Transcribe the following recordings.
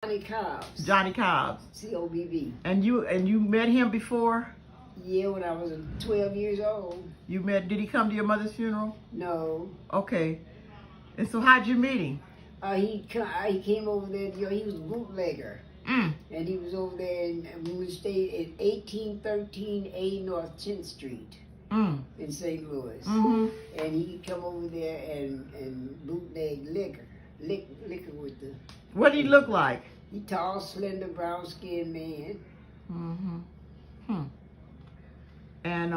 Johnny Cobbs. Johnny Cobbs. C-O-B-B. And you met him before? Yeah, when I was 12 years old. You met, did he come to your mother's funeral? No. Okay. And so how'd you meet him? He came over there, he was a bootlegger. Mm. And he was over there, and we stayed at 1813A North 10th Street in St. Louis. Mm-hmm. And he'd come over there and bootleg liquor with the... What did he look like? He tall, slender, brown-skinned man. Mm-hmm. And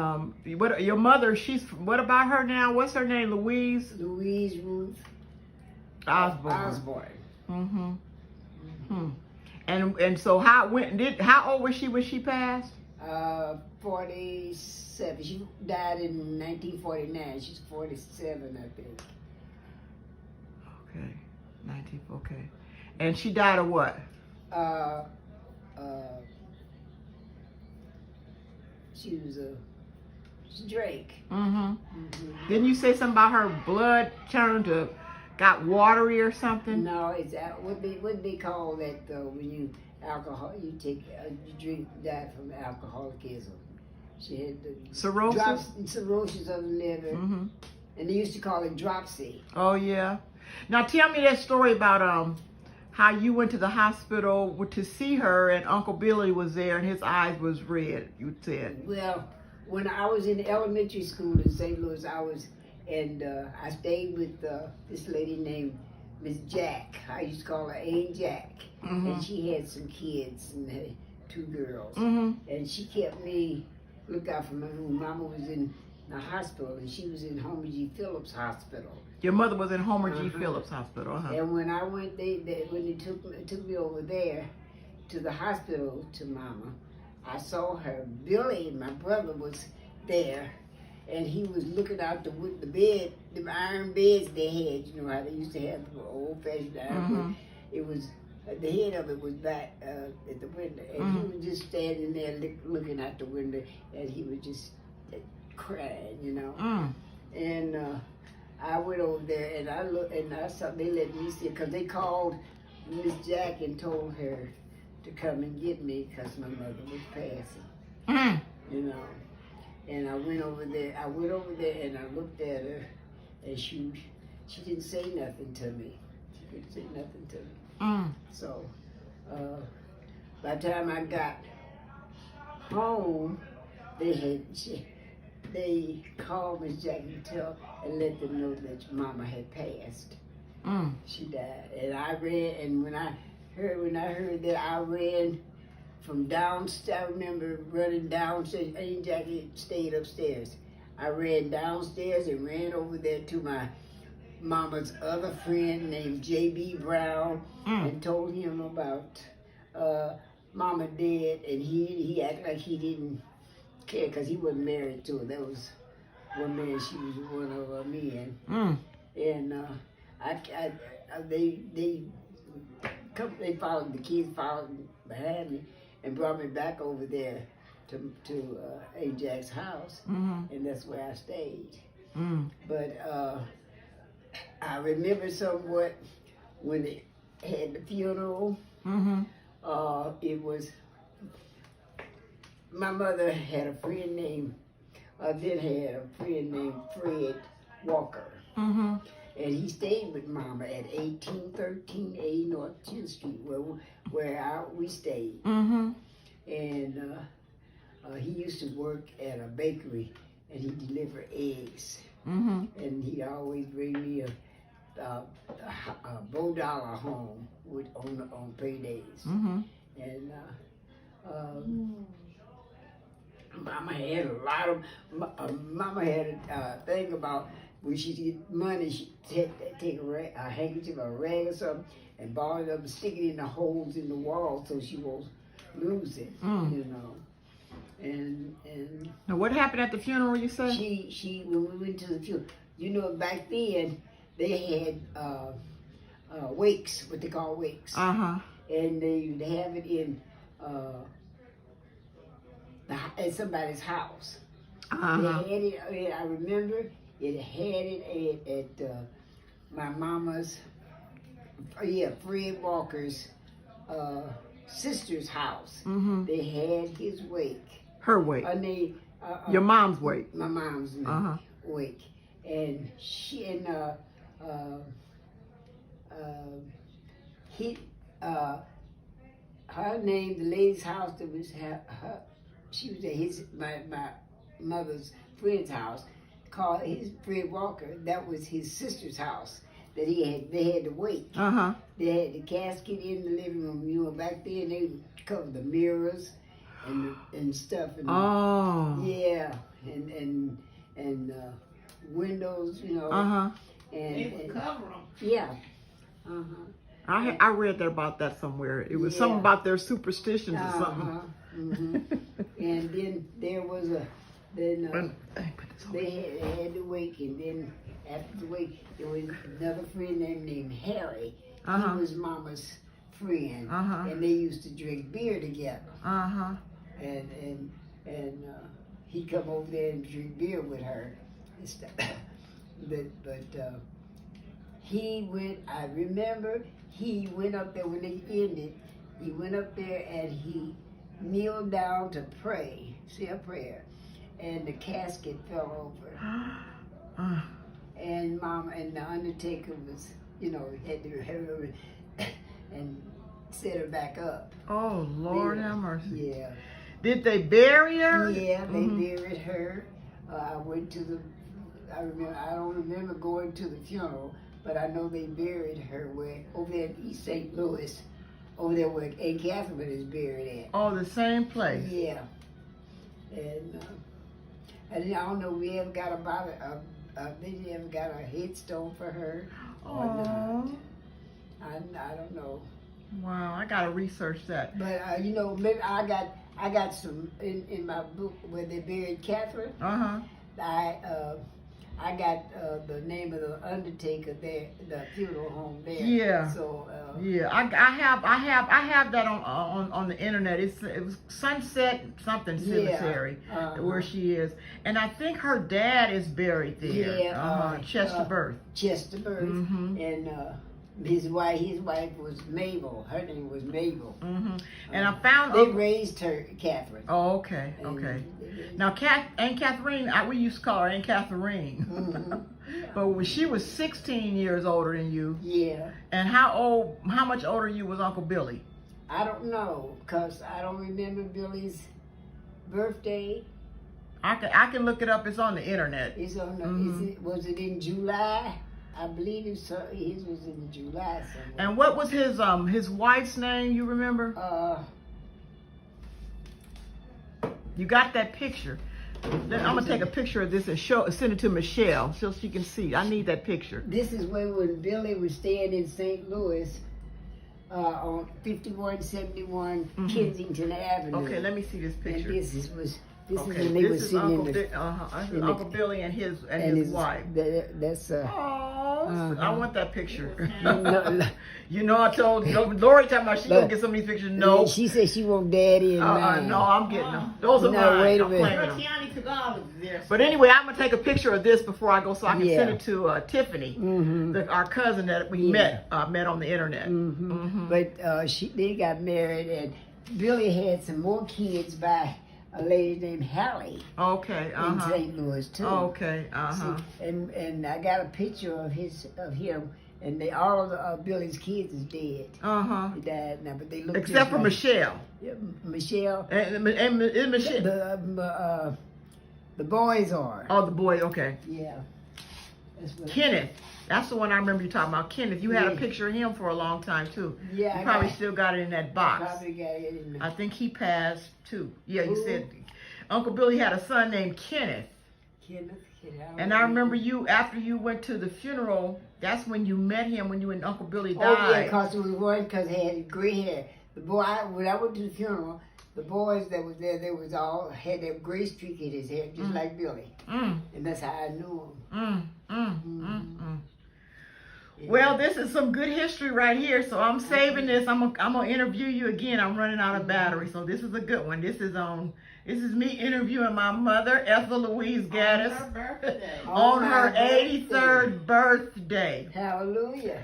what your mother? What about her now? What's her name? Louise Ruth Osborne. Mm-hmm. And so how old was she when she passed? 47. She died in 1949. She's 47, I think. Okay, okay. And she died of what? She drank. Mm-hmm. Didn't you say something about her blood got watery or something? No, it's what they call that though when you drink, die from alcoholism. She had the cirrhosis of the liver, and they used to call it dropsy. Oh yeah. Now tell me that story about how you went to the hospital to see her and Uncle Billy was there and his eyes was red. You said. Well, when I was in elementary school in St. Louis, I stayed with this lady named Miss Jack. I used to call her Aunt Jack. And she had some kids and had 2 girls. And she kept me look out for me when Mama was in the hospital, and she was in Homer G. Phillips Hospital. Your mother was in Homer G. Phillips Hospital. And when I went, when they took me over there to the hospital to Mama, I saw her. Billy, my brother, was there, and he was looking out the bed, the iron beds they had. You know how they used to have the old-fashioned iron. It was the head of it was back at the window, and he was just standing there looking out the window, and he was just crying, you know. And I went over there, and I looked, and I saw they let me see, because they called Miss Jack and told her to come and get me because my mother was passing, you know. And I went over there, and I looked at her, and she didn't say nothing to me. She couldn't say nothing to me. So by the time I got home, they called Miss Jack and let them know that Mama had passed. She died, and I ran. And when I heard that, I ran from downstairs. I remember running downstairs. Aunt Jackie stayed upstairs. I ran downstairs and ran over there to my Mama's other friend named J.B. Brown and told him about Mama dead, and he acted like he didn't care because he wasn't married to her. That was one man. She was one of her men. And the kids followed behind me and brought me back over there to Aunt Jack's house, and that's where I stayed. But I remember somewhat when they had the funeral. It was my mother had a friend named Fred Walker. And he stayed with Mama at 1813A North 10th Street, where we stayed. And he used to work at a bakery, and he delivered eggs. And he'd always bring me a $4 home on paydays. And Mama had a lot of. Mama had a thing about when she get money, she take a handkerchief or a rag or something and ball it up and stick it in the holes in the wall so she won't lose it. You know. And now what happened at the funeral? You said she when we went to the funeral. You know, back then they had wakes, what they call wakes, and they have it in at somebody's house. They had it. I remember it had it at my mama's. Fred Walker's sister's house. Mm-hmm. They had his wake. Her wake. Your mom's wake. My mom's Uh-huh. wake. And she and her name, the lady's house that was her, she was at my mother's friend's house, called his Fred Walker. That was his sister's house that they had to wake. Uh-huh. They had the casket in the living room. You know, back then they would cover the mirrors and stuff. And Oh. yeah, and windows, you know. Uh-huh. And cover them. yeah. Uh-huh. I read that about that somewhere. It was something about their superstitions or something. Mm-hmm. And then there was they had to wake, and then after the wake, there was another friend named Harry. Uh-huh. He was Mama's friend, Uh-huh. and they used to drink beer together. Uh-huh. And he come over there and drink beer with her and stuff. but he went. I remember he went up there when they ended. He went up there and he kneeled down to pray, say a prayer, and the casket fell over. And Mama and the undertaker was, you know, had to her and set her back up. Oh, Lord Yeah. have mercy. Yeah. Did they bury her? Yeah, they Mhm. buried her. I went to I don't remember going to the funeral, but I know they buried her over there in East St. Louis, over there where Aunt Catherine is buried at. Oh, the same place. Yeah. And I don't know, we ever got they ever got a headstone for her or not. Oh. I don't know. Wow, I gotta research that. But you know, maybe I got some in my book where they buried Catherine. Uh-huh. I got the name of the undertaker there, the funeral home there. Yeah. So Yeah, I have that on the internet. It was Sunset something cemetery where she is, and I think her dad is buried there. Yeah, Chester Birth. Chester Birth, Mhm. and his wife was Mabel. Her name was Mabel. Mhm. And I found They raised her, Catherine. Oh, okay, okay. Now, Aunt Catherine, we used to call her Aunt Catherine. Mhm. But when she was 16 years older than you, Yeah. and how much older you was Uncle Billy? I don't know, cause I don't remember Billy's birthday. I can look it up. It's on the internet. It's on the, Mhm. was it in July? I believe his was in July somewhere. And what was his wife's name? You remember? You got that picture? Then I'm gonna take a picture of this and send it to Michelle so she can see. I need that picture. This is when Billy was staying in St. Louis on 5171 Kensington Avenue. Okay, let me see this And picture. this is Okay, when they were this is sitting Uncle, in the this is in the- Uncle Billy and his wife. That's Oh, I want that picture. no, You know, I told Lori talking about she gonna get some of these pictures. No, she said she want Daddy and mine. no, I'm getting them. Those are No, mine. wait a I'm minute. claiming them. Tiani took all of this. But anyway, I'm gonna take a picture of this before I go, so I can Yeah. send it to Tiffany, Mm-hmm. our cousin that we Yeah. met on the internet. Mm-hmm. Mhm. But they got married, and Billy had some more kids by a lady named Hallie Okay. in St. Louis too. Okay. See, and I got a picture of him, and all of Billy's kids is dead. They died now, but they look Except for Michelle. Yeah, Michelle. And Michelle. The boys are. Oh, the boy. Okay. Yeah. That's what, Kenneth. That's the one I remember you talking about. Kenneth. You had a Yeah. picture of him for a long time too. Yeah, You I probably got- still got it in that box. Probably got it in I think he passed too. Yeah, you Who? said Uncle Billy had a son named Kenneth. Kenneth. And I remember you, after you went to the funeral, that's when you met him, when you and Uncle Billy Oh yeah, died. because it was one because he had gray hair. The boy, when I went to the funeral, the boys that was there, they was all had that gray streak in his hair, just like Billy, Mm, and that's how I knew him. mm, mm, mm, Mm-hmm. mm. Well, this is some good history right here, so I'm saving this. I'm gonna interview you again. I'm running out of battery, so this is a good one. This is me interviewing my mother, Ethel Louise Gaddis, Her birthday. on On her my 83rd birthday. Hallelujah.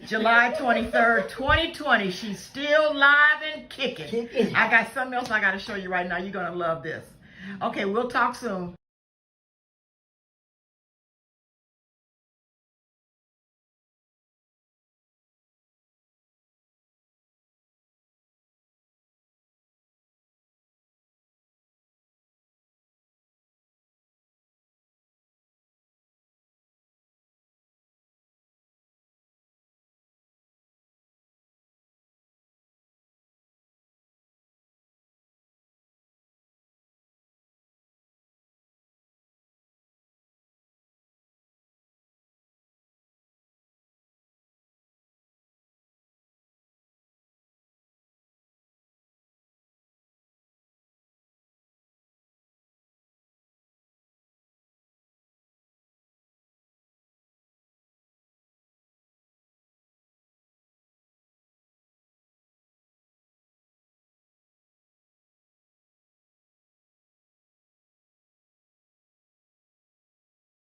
July 23rd, 2020. She's still live and kicking. I got something else I got to show you right now. You're going to love this. Okay, we'll talk soon.